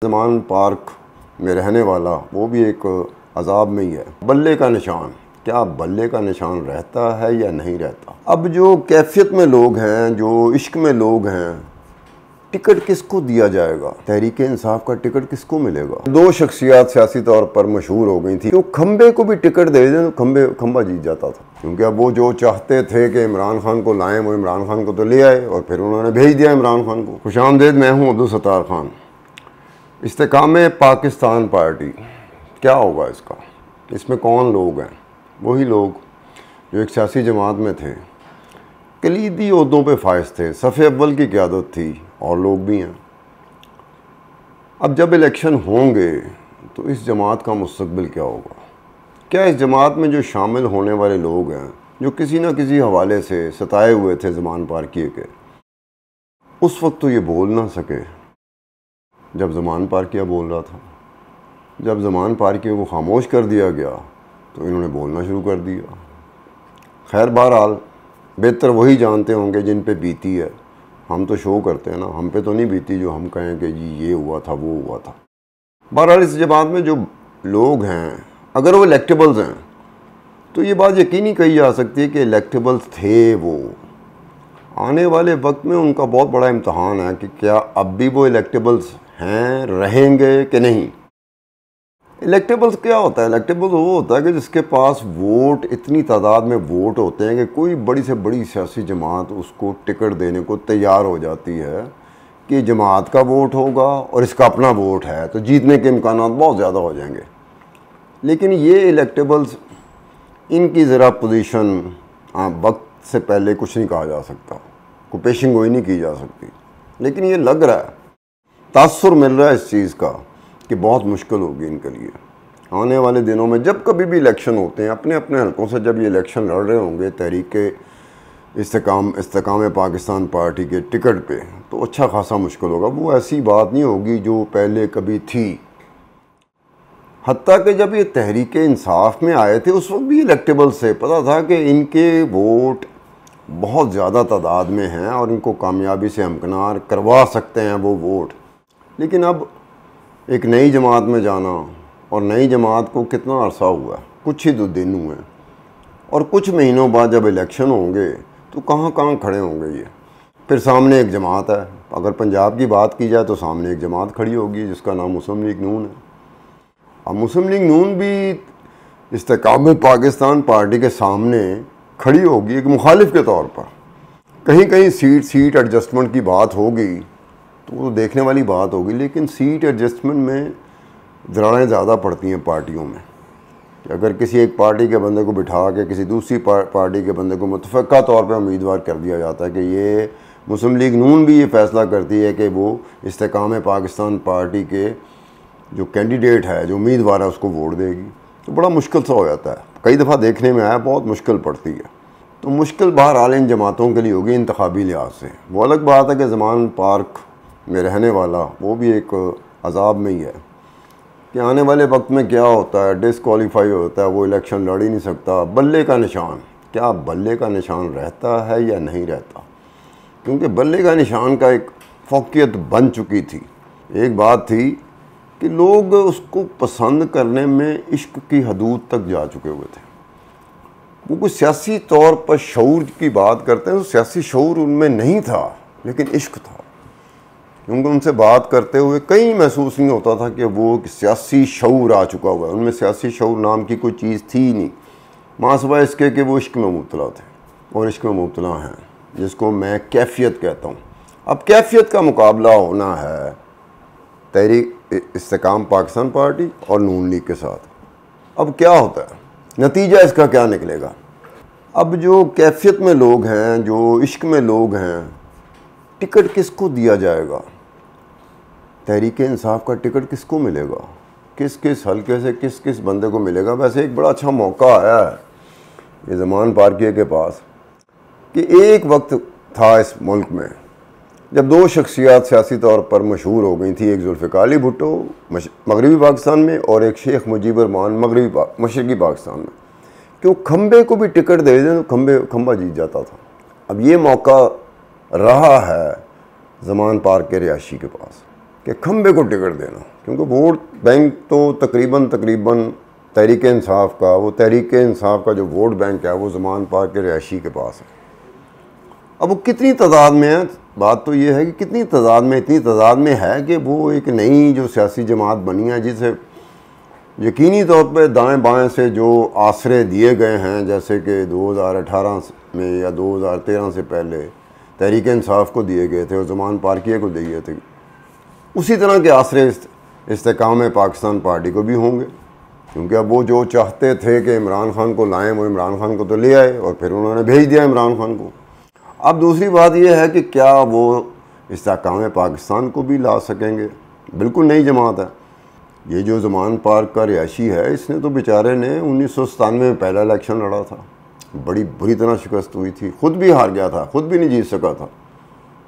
ज़मान park में रहने वाला वो भी एक अजाब में ही है। बल्ले का निशान, क्या बल्ले का निशान रहता है या नहीं रहता? अब जो कैफियत में लोग हैं, जो इश्क में लोग हैं, टिकट किसको दिया जाएगा? तहरीक इंसाफ का टिकट किसको मिलेगा? दो शख्सियात सियासी तौर पर मशहूर हो गई थी, तो खंबे को भी टिकट दे दें तो खंबा जीत जाता था, क्योंकि अब वो जो चाहते थे कि इमरान खान को लाएं, वो इमरान खान को तो ले आए और फिर उन्होंने भेज दिया इमरान खान को। खुशामदीद, मैं हूँ अब्दुल सत्तार खान। इस्तेकामे पाकिस्तान पार्टी, क्या होगा इसका? इसमें कौन लोग हैं? वही लोग जो एक सियासी जमात में थे, कलीदी ओहदों पे फायज थे, सफ़े अव्वल की क़यादत थी, और लोग भी हैं। अब जब इलेक्शन होंगे तो इस जमात का मुस्तकबिल क्या होगा? क्या इस जमात में जो शामिल होने वाले लोग हैं, जो किसी न किसी हवाले से सताए हुए थे ज़मान पार्किए के, उस वक्त तो ये बोल ना सके जब ज़मान पार्किया बोल रहा था। जब ज़मान पार्किया को खामोश कर दिया गया तो इन्होंने बोलना शुरू कर दिया। खैर, बहरहाल बेहतर वही जानते होंगे जिन पे बीती है। हम तो शो करते हैं ना, हम पे तो नहीं बीती जो हम कहें कि जी ये हुआ था, वो हुआ था। बहरहाल इस जमात में जो लोग हैं, अगर वो इलेक्टेबल्स हैं तो ये बात यकीनी कही जा सकती है कि इलेक्टेबल्स थे वो। आने वाले वक्त में उनका बहुत बड़ा इम्तहान है कि क्या अब भी वो इलेक्टेबल्स हैं, रहेंगे कि नहीं। इलेक्टेबल्स क्या होता है? इलेक्टेबल्स वो होता है कि जिसके पास वोट, इतनी तादाद में वोट होते हैं कि कोई बड़ी से बड़ी सियासी जमात उसको टिकट देने को तैयार हो जाती है कि जमात का वोट होगा और इसका अपना वोट है, तो जीतने के इम्कान बहुत ज़्यादा हो जाएंगे। लेकिन ये इलेक्टेबल्स, इनकी ज़रा पोजीशन वक्त से पहले कुछ नहीं कहा जा सकता, कोई पेशिंग गोई नहीं की जा सकती। लेकिन ये लग रहा है, तासुर मिल रहा है इस चीज़ का कि बहुत मुश्किल होगी इनके लिए आने वाले दिनों में। जब कभी भी इलेक्शन होते हैं, अपने अपने हलकों से जब ये इलेक्शन लड़ रहे होंगे तहरीक इस्तेकाम पाकिस्तान पार्टी के टिकट पे, तो अच्छा खासा मुश्किल होगा। वो ऐसी बात नहीं होगी जो पहले कभी थी। हत्ता कि जब ये तहरीक इंसाफ में आए थे उस वक्त भी इलेक्टेबल से पता था कि इनके वोट बहुत ज़्यादा तादाद में हैं और इनको कामयाबी से हमकिनार करवा सकते हैं वो वोट। लेकिन अब एक नई जमात में जाना, और नई जमात को कितना अरसा हुआ, कुछ ही 2 दिन हुए हैं, और कुछ महीनों बाद जब इलेक्शन होंगे तो कहाँ कहाँ खड़े होंगे ये। फिर सामने एक जमात है, अगर पंजाब की बात की जाए तो सामने एक जमात खड़ी होगी जिसका नाम मुस्लिम लीग नून है। अब मुस्लिम लीग नून भी इस्तेकाम पाकिस्तान पार्टी के सामने खड़ी होगी एक मुखालिफ के तौर पर। कहीं कहीं सीट एडजस्टमेंट की बात होगी तो वो देखने वाली बात होगी, लेकिन सीट एडजस्टमेंट में दरारें ज़्यादा पड़ती हैं पार्टियों में। कि अगर किसी एक पार्टी के बंदे को बिठा के किसी दूसरी पार्टी के बंदे को मुतफ़क्का तौर पे उम्मीदवार कर दिया जाता है कि ये मुस्लिम लीग नून भी ये फ़ैसला करती है कि वो इस्तेकाम पाकिस्तान पार्टी के जो कैंडिडेट है, जो उम्मीदवार है, उसको वोट देगी, तो बड़ा मुश्किल सा हो जाता है। कई दफ़ा देखने में आया, बहुत मुश्किल पड़ती है। तो मुश्किल बहरहाल इन जमातों के लिए होगी इंतखाबी लिहाज से। वो अलग बात है कि ज़मान पार्क में रहने वाला वो भी एक अजाब में ही है कि आने वाले वक्त में क्या होता है, डिसक्वालीफाई होता है, वो इलेक्शन लड़ ही नहीं सकता। बल्ले का निशान, क्या बल्ले का निशान रहता है या नहीं रहता? क्योंकि बल्ले का निशान का एक फ़ौक़ियत बन चुकी थी। एक बात थी कि लोग उसको पसंद करने में इश्क की हदूद तक जा चुके हुए थे। वो कुछ सियासी तौर पर शऊर की बात करते हैं तो सियासी शऊर उनमें नहीं था, लेकिन इश्क था। क्योंकि उनसे बात करते हुए कहीं महसूस नहीं होता था कि वो सियासी शऊर आ चुका हुआ है। उनमें सियासी शऊर नाम की कोई चीज़ थी नहीं, मासिवा इसके कि वो इश्क में मुब्तला थे और इश्क में मुब्तला हैं, जिसको मैं कैफियत कहता हूँ। अब कैफियत का मुकाबला होना है तहरीक इस्तेकाम पाकिस्तान पार्टी और नून लीग के साथ। अब क्या होता है, नतीजा इसका क्या निकलेगा? अब जो कैफियत में लोग हैं, जो इश्क में लोग हैं, टिकट किसको दिया जाएगा? तहरीक इंसाफ का टिकट किसको मिलेगा? किस किस हल्के से किस किस बंदे को मिलेगा? वैसे एक बड़ा अच्छा मौका आया है ये ज़मान पार्किया के पास कि एक वक्त था इस मुल्क में जब 2 शख्सियात सियासी तौर पर मशहूर हो गई थी। एक जुल्फ़िकार अली भुट्टो मगरबी पाकिस्तान में, और एक शेख मुजीबुर रहमान मशरक़ी पाकिस्तान में, कि वो खंबे को भी टिकट दे दें तो खंबा जीत जाता था। अब ये मौका रहा है ज़मान पार्क के रिहायशी के पास। कि खंबे को टिकट देना, क्योंकि वोट बैंक तो तकरीबन तहरीक इंसाफ का, वो तहरीक इंसाफ का जो वोट बैंक है वो ज़मान पार्क के रिहायशी के पास है। अब वो कितनी तादाद में है, बात तो ये है कि कितनी तादाद में, इतनी तादाद में है कि वो एक नई जो सियासी जमात बनी है जिसे यकीनी तौर पे दाएं बाएं से जो आसरे दिए गए हैं, जैसे कि 2018 में या 2013 से पहले तहरीक इंसाफ को दिए गए थे और ज़मान पार्किया को दिए थे, उसी तरह के आसरे इस्तेकाम पाकिस्तान पार्टी को भी होंगे। क्योंकि अब वो जो चाहते थे कि इमरान खान को लाएं, वो इमरान खान को तो ले आए और फिर उन्होंने भेज दिया इमरान खान को। अब दूसरी बात यह है कि क्या वो इस्तेकाम पाकिस्तान को भी ला सकेंगे? बिल्कुल नई जमात है। ये जो ज़मान पार्क का रिहायशी है, इसने तो बेचारे ने 1997 में पहला इलेक्शन लड़ा था, बड़ी बुरी तरह शिकस्त हुई थी, ख़ुद भी हार गया था, ख़ुद भी नहीं जीत सका था।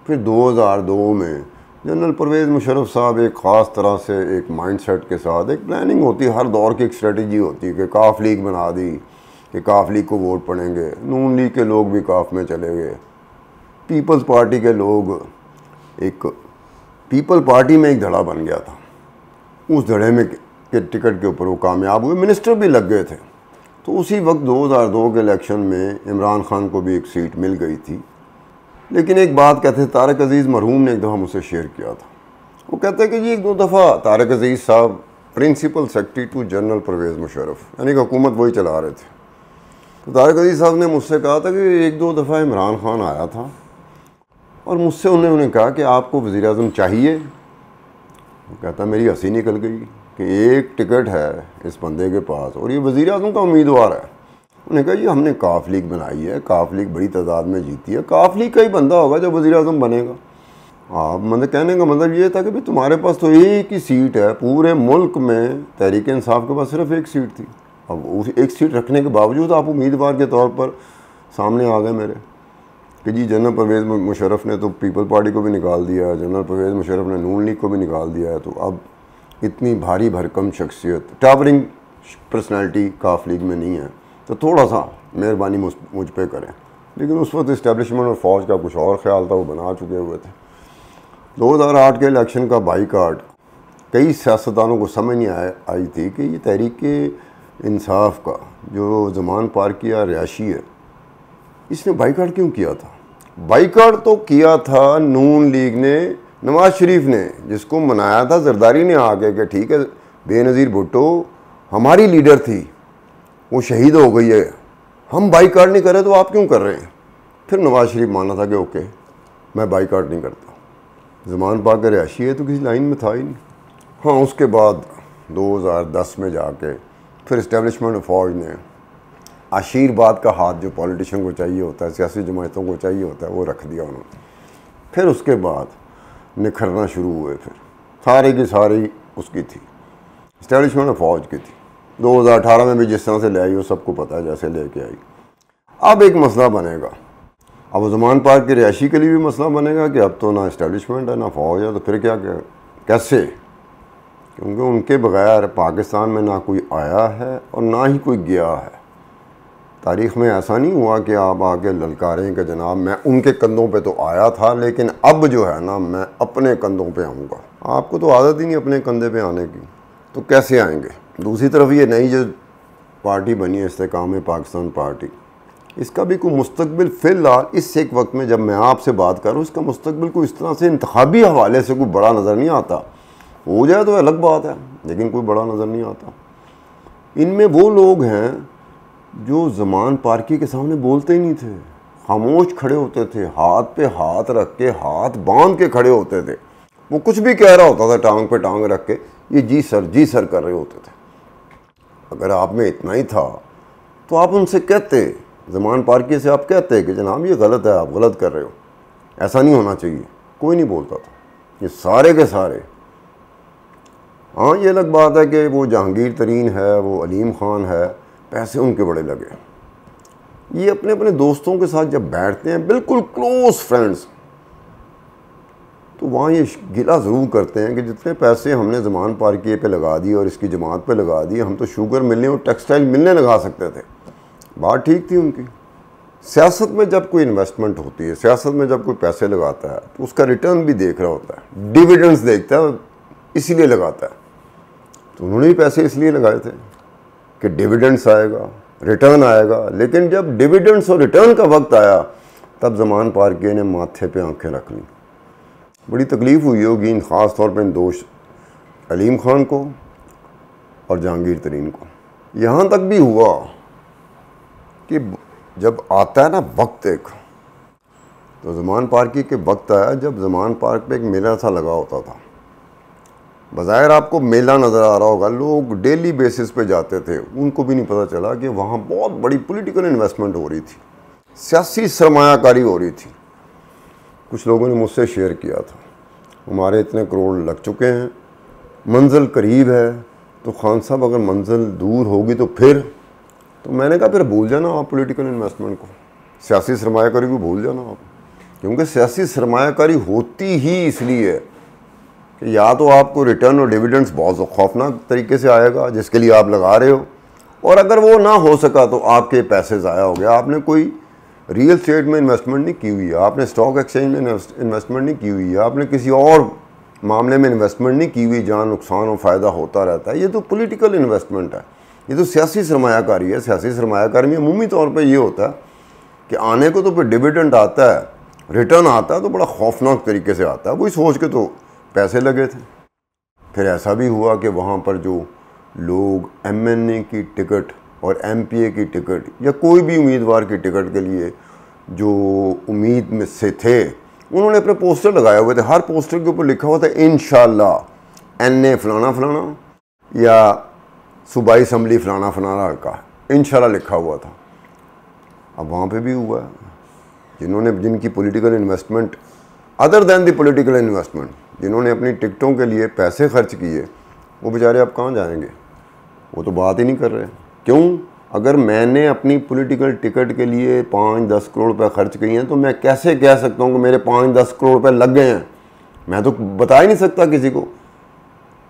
फिर 2002 में जनरल परवेज़ मुशर्रफ साहब एक ख़ास तरह से एक माइंडसेट के साथ, एक प्लानिंग होती है, हर दौर की एक स्ट्रेटजी होती है कि काफ लीग बना दी कि काफ लीग को वोट पड़ेंगे, नून लीग के लोग भी काफ में चले गए, पीपल्स पार्टी के लोग, एक पीपल पार्टी में एक धड़ा बन गया था, उस धड़े में के टिकट के ऊपर वो कामयाब हुए, मिनिस्टर भी लग गए थे। तो उसी वक्त 2002 के इलेक्शन में इमरान खान को भी एक सीट मिल गई थी। लेकिन एक बात कहते हैं, तारिक अजीज़ मरहूम ने एक दफ़ा मुझसे शेयर किया था, वो कहते हैं कि जी एक दो दफ़ा तारिक अजीज़ साहब principal secretary to general Pervez Musharraf, यानी कि हुकूमत वही चला रहे थे, तो तारिक अजीज़ साहब ने मुझसे कहा था कि एक दो दफ़ा इमरान खान आया था और मुझसे उन्होंने कहा कि आपको वज़ीर-ए-आज़म चाहिए। वो कहता मेरी हंसी निकल गई कि एक टिकट है इस बंदे के पास और ये वज़ीर-ए-आज़म का उम्मीदवार है। उन्होंने कहा ये हमने काफ लीग बनाई है, काफ लीग बड़ी तादाद में जीती है, काफ लीग का ही बंदा होगा जो वज़ीर-ए-आज़म बनेगा। आप मतलब कहने का मतलब ये था कि भाई तुम्हारे पास तो एक ही सीट है पूरे मुल्क में, तहरीक इंसाफ के पास सिर्फ एक सीट थी। अब उस एक सीट रखने के बावजूद आप उम्मीदवार के तौर पर सामने आ गए मेरे कि जी जनरल परवेज़ मुशर्रफ ने तो पीपल पार्टी को भी निकाल दिया, जनरल परवेज़ मुशर्रफ ने नून लीग को भी निकाल दिया है, तो अब इतनी भारी भरकम शख्सियत, टावरिंग पर्सनैलिटी काफ लीग में नहीं है, तो थोड़ा सा मेहरबानी मुझ पे करें। लेकिन उस वक्त इस्टेब्लिशमेंट और फ़ौज का कुछ और ख्याल था, वो बना चुके हुए थे। 2008 के इलेक्शन का बाईकाट कई सियासतदानों को समझ नहीं आई थी कि ये तहरीक इंसाफ का जो ज़मान पार्किया रिहायशी है, इसने बाईकाट क्यों किया था? बाईकाट तो किया था नून लीग ने, नवाज शरीफ ने, जिसको मनाया था जरदारी ने आके कि ठीक है बेनज़ीर भुट्टो हमारी लीडर थी, वो शहीद हो गई है, हम बाईकाट नहीं कर रहे तो आप क्यों कर रहे हैं? फिर नवाज शरीफ माना था कि ओके मैं बाईकाट नहीं करता, ज़मान पार्क का रिहायशी है तो किसी लाइन में था ही नहीं। हाँ, उसके बाद 2010 में जाके फिर इस्टेब्लिशमेंट फ़ौज ने आशीर्वाद का हाथ जो पॉलिटिशियन को चाहिए होता है, सियासी जमातों को चाहिए होता है, वो रख दिया उन्होंने। फिर उसके बाद निखरना शुरू हुए, फिर सारी की सारी उसकी थी, इस्टेब्लिशमेंट फ़ौज की थी। 2018 में भी जिस तरह से ले आई वो सबको पता है, जैसे लेके आई। अब एक मसला बनेगा, अब ज़मान पार्क के रिहायशी के लिए भी मसला बनेगा कि अब तो ना इस्टेब्लिशमेंट है ना फ़ौज है, तो फिर क्या कैसे? क्योंकि उनके बगैर पाकिस्तान में ना कोई आया है और ना ही कोई गया है। तारीख़ में ऐसा नहीं हुआ कि आप आके ललकारें कि जनाब मैं उनके कंधों पे तो आया था लेकिन अब जो है ना मैं अपने कंधों पे आऊँगा। आपको तो आदत ही नहीं अपने कंधे पे आने की, तो कैसे आएंगे? दूसरी तरफ ये नई जो पार्टी बनी है इस्तेकाम पाकिस्तान पार्टी, इसका भी कोई मुस्तकबिल फ़िलहाल इस एक वक्त में जब मैं आपसे बात कर रहा हूँ, इसका मुस्तकबिल कोई इस तरह से इंतखाबी हवाले से कोई बड़ा नज़र नहीं आता। हो जाए तो अलग बात है, लेकिन कोई बड़ा नज़र नहीं आता। इनमें वो लोग हैं जो ज़मान पार्की के सामने बोलते ही नहीं थे, खामोश खड़े होते थे, हाथ पे हाथ रख के, हाथ बांध के खड़े होते थे। वो कुछ भी कह रहा होता था टांग पे टांग रख के, ये जी सर कर रहे होते थे। अगर आप में इतना ही था तो आप उनसे कहते, ज़मान पार्की से आप कहते कि जनाब ये गलत है, आप गलत कर रहे हो, ऐसा नहीं होना चाहिए। कोई नहीं बोलता था, ये सारे के सारे। हाँ, ये अलग बात है कि वो जहांगीर तरीन है, वो अलीम ख़ान है, पैसे उनके बड़े लगे। ये अपने अपने दोस्तों के साथ जब बैठते हैं, बिल्कुल क्लोज फ्रेंड्स, तो वहाँ ये गिला ज़रूर करते हैं कि जितने पैसे हमने ज़मान पार्की पे लगा दिए और इसकी जमात पे लगा दिए, हम तो शुगर मिलने और टेक्सटाइल मिलने लगा सकते थे। बात ठीक थी उनकी, सियासत में जब कोई इन्वेस्टमेंट होती है, सियासत में जब कोई पैसे लगाता है तो उसका रिटर्न भी देख रहा होता है, डिविडेंड्स देखता है, इसीलिए लगाता है। तो उन्होंने भी पैसे इसलिए लगाए थे कि डिविडेंड्स आएगा, रिटर्न आएगा। लेकिन जब डिविडेंड्स और रिटर्न का वक्त आया तब ज़मान पार्किया ने माथे पे आंखें रख ली। बड़ी तकलीफ़ हुई होगी इन ख़ास तौर पर इन दोस्त अलीम ख़ान को और जहांगीर तरीन को। यहाँ तक भी हुआ कि जब आता है ना वक्त एक, तो ज़मान पार्की के वक्त आया जब ज़मान पार्क पे एक मेला सा लगा होता था। बज़ाहिर आपको मेला नज़र आ रहा होगा, लोग डेली बेसिस पे जाते थे, उनको भी नहीं पता चला कि वहाँ बहुत बड़ी पॉलिटिकल इन्वेस्टमेंट हो रही थी, सियासी सरमायाकारी हो रही थी। कुछ लोगों ने मुझसे शेयर किया था, हमारे इतने करोड़ लग चुके हैं, मंजिल करीब है, तो खान साहब अगर मंजिल दूर होगी तो फिर, तो मैंने कहा फिर भूल जाना आप पॉलिटिकल इन्वेस्टमेंट को, सियासी सरमायाकारी को भूल जाना आप। क्योंकि सियासी सरमायाकारी होती ही इसलिए है कि या तो आपको रिटर्न और डिविडेंड्स बहुत खौफनाक तरीके से आएगा जिसके लिए आप लगा रहे हो, और अगर वो ना हो सका तो आपके पैसे ज़ाया हो गया। आपने कोई रियल स्टेट में इन्वेस्टमेंट नहीं की हुई है, आपने स्टॉक एक्सचेंज में इन्वेस्टमेंट नहीं की हुई है, आपने किसी और मामले में इन्वेस्टमेंट नहीं की हुई जहाँ नुकसान और फ़ायदा होता रहता है। ये तो पॉलिटिकल इन्वेस्टमेंट है, ये तो सियासी सरमायाकारी है। सियासी सरमायाकारी में अमूमी तौर पर ये होता है कि आने को तो फिर डिविडेंड आता है, रिटर्न आता है, तो बड़ा खौफनाक तरीके से आता है। वही सोच के तो पैसे लगे थे। फिर ऐसा भी हुआ कि वहाँ पर जो लोग MNA की टिकट और MPA की टिकट या कोई भी उम्मीदवार की टिकट के लिए जो उम्मीद में से थे, उन्होंने अपने पोस्टर लगाए हुए थे। हर पोस्टर के ऊपर लिखा हुआ था इंशाल्लाह NA फलाना फलाना या सूबाई असम्बली फलाना फलाना का इंशाल्लाह लिखा हुआ था। अब वहाँ पे भी हुआ है, जिनकी political investment other than the political investment, जिन्होंने अपनी टिकटों के लिए पैसे खर्च किए, वो बेचारे अब कहाँ जाएंगे? वो तो बात ही नहीं कर रहे। क्यों? अगर मैंने अपनी पॉलिटिकल टिकट के लिए 5-10 करोड़ रुपए खर्च किए हैं तो मैं कैसे कह सकता हूँ कि मेरे 5-10 करोड़ रुपए लग गए हैं? मैं तो बता ही नहीं सकता किसी को।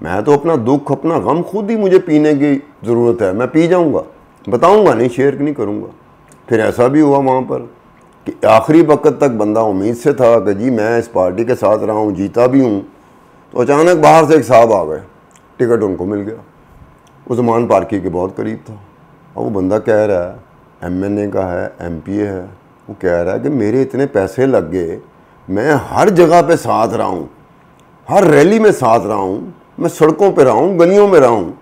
मैं तो अपना दुख, अपना गम खुद ही मुझे पीने की ज़रूरत है, मैं पी जाऊँगा, बताऊँगा नहीं, शेयर नहीं करूँगा। फिर ऐसा भी हुआ वहाँ पर कि आखिरी वक्त तक बंदा उम्मीद से था कि जी मैं इस पार्टी के साथ रहा हूँ, जीता भी हूँ, तो अचानक बाहर से एक साहब आ गए, टिकट उनको मिल गया। वो ज़मान पार्की के बहुत करीब था और वो बंदा कह रहा है MNA का है, MPA है, वो कह रहा है कि मेरे इतने पैसे लग गए, मैं हर जगह पे साथ रहा हूँ, हर रैली में साथ रहा हूँ, मैं सड़कों पे रहा हूँ, गलियों में रहा हूँ।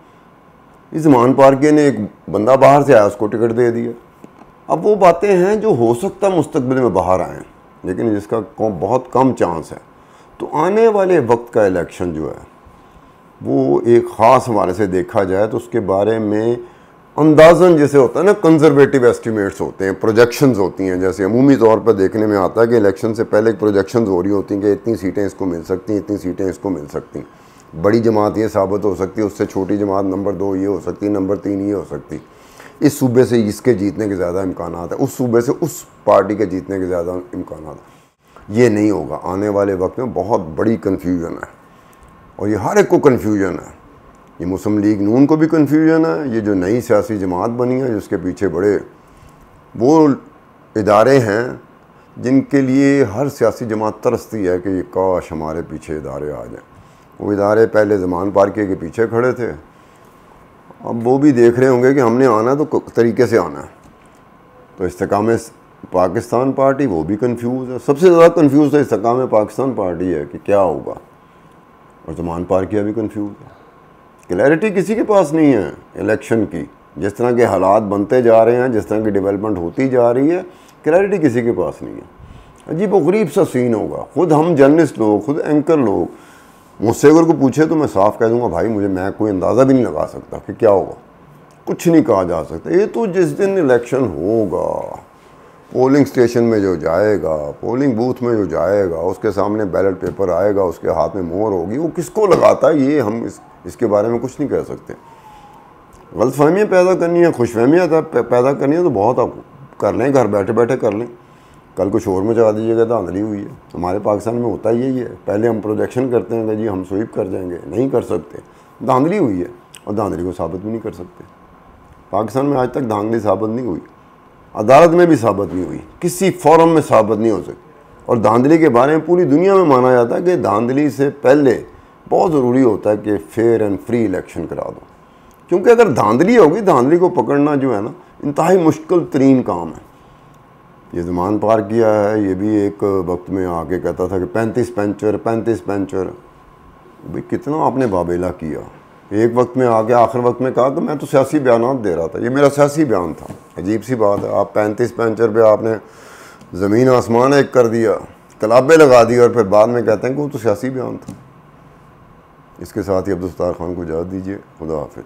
इस ज़मान पार्की ने एक बंदा बाहर से आया, उसको टिकट दे दिया। अब वो बातें हैं जो हो सकता मुस्तकबिल में बाहर आएँ, लेकिन जिसका बहुत कम चांस है। तो आने वाले वक्त का इलेक्शन जो है वो एक ख़ास हवाले से देखा जाए तो उसके बारे में अंदाज़न जैसे होता है ना, कंजर्वेटिव एस्टिमेट्स होते हैं, प्रोजेक्शंस होती हैं। जैसे अमूमी तौर पर देखने में आता है कि इलेक्शन से पहले एक प्रोजेक्शंस हो रही होती हैं कि इतनी सीटें इसको मिल सकती हैं, इतनी सीटें इसको मिल सकती हैं, बड़ी जमात ये साबित हो सकती है, उससे छोटी जमात नंबर 2 ये हो सकती है, नंबर 3 ये हो सकती, इस सूबे से इसके जीतने के ज़्यादा इम्कान है, उस सूबे से उस पार्टी के जीतने के ज़्यादा इम्कान है। ये नहीं होगा। आने वाले वक्त में बहुत बड़ी कन्फ्यूजन है और ये हर एक को कन्फ्यूजन है। ये मुस्लिम लीग नून को भी कन्फ्यूजन है, ये जो नई सियासी जमात बनी है जिसके पीछे बड़े वो इदारे हैं जिनके लिए हर सियासी जमात तरसती है कि काश हमारे पीछे इदारे आ जाएं। वो इदारे पहले ज़मान पार्की के पीछे खड़े थे, अब वो भी देख रहे होंगे कि हमने आना तो तरीके से आना है। तो इस्तेकाम पाकिस्तान पार्टी वो भी कंफ्यूज है, सबसे ज़्यादा कंफ्यूज तो इस्तेकाम पाकिस्तान पार्टी है कि क्या होगा, और ज़मान पार्किया भी कंफ्यूज है। क्लैरिटी किसी के पास नहीं है इलेक्शन की। जिस तरह के हालात बनते जा रहे हैं, जिस तरह की डेवलपमेंट होती जा रही है, क्लैरिटी किसी के पास नहीं है। अजीब व गरीब सा सीन होगा। खुद हम जर्नलिस्ट लोग, खुद एंकर लोग, मुझसे अगर को पूछे तो मैं साफ कह दूंगा भाई मैं कोई अंदाज़ा भी नहीं लगा सकता कि क्या होगा, कुछ नहीं कहा जा सकता। ये तो जिस दिन इलेक्शन होगा, पोलिंग स्टेशन में जो जाएगा, पोलिंग बूथ में जो जाएगा, उसके सामने बैलेट पेपर आएगा, उसके हाथ में मोहर होगी, वो किसको लगाता है ये हम इसके बारे में कुछ नहीं कह सकते। गलतफहमियाँ पैदा करनी है, खुशफहमियाँ पैदा करनी है तो बहुत आप कर लें, घर बैठे बैठे कर लें। कल कुछ और मचा दीजिएगा, धांधली हुई है। हमारे पाकिस्तान में होता ही यही है, पहले हम प्रोजेक्शन करते हैं कि जी हम स्वीप कर जाएंगे, नहीं कर सकते, धांधली हुई है और धांधली को साबित भी नहीं कर सकते। पाकिस्तान में आज तक धांधली साबित नहीं हुई। अदालत में भी साबित नहीं हुई, किसी फोरम में साबित नहीं हो सकती। और धांधली के बारे में पूरी दुनिया में माना जाता है कि धांधली से पहले बहुत ज़रूरी होता है कि फेयर एंड फ्री इलेक्शन करा दो, क्योंकि अगर धांधली होगी, धांधली को पकड़ना जो है ना इंतहाई मुश्किल तरीन काम है। ये ज़मान पार किया है, ये भी एक वक्त में आके कहता था कि 35 पंचर। भाई कितना आपने बाबेला किया। एक वक्त में आके आखिर वक्त में कहा कि मैं तो सियासी बयान दे रहा था, ये मेरा सियासी बयान था। अजीब सी बात है, आप 35 पंचर पे आपने ज़मीन आसमान एक कर दिया, कलाबे लगा दी, और फिर बाद में कहते हैं कि वो तो सियासी बयान था। इसके साथ ही अब्दुल सत्तार खान को इजाज़त दीजिए। खुदा हाफिज़।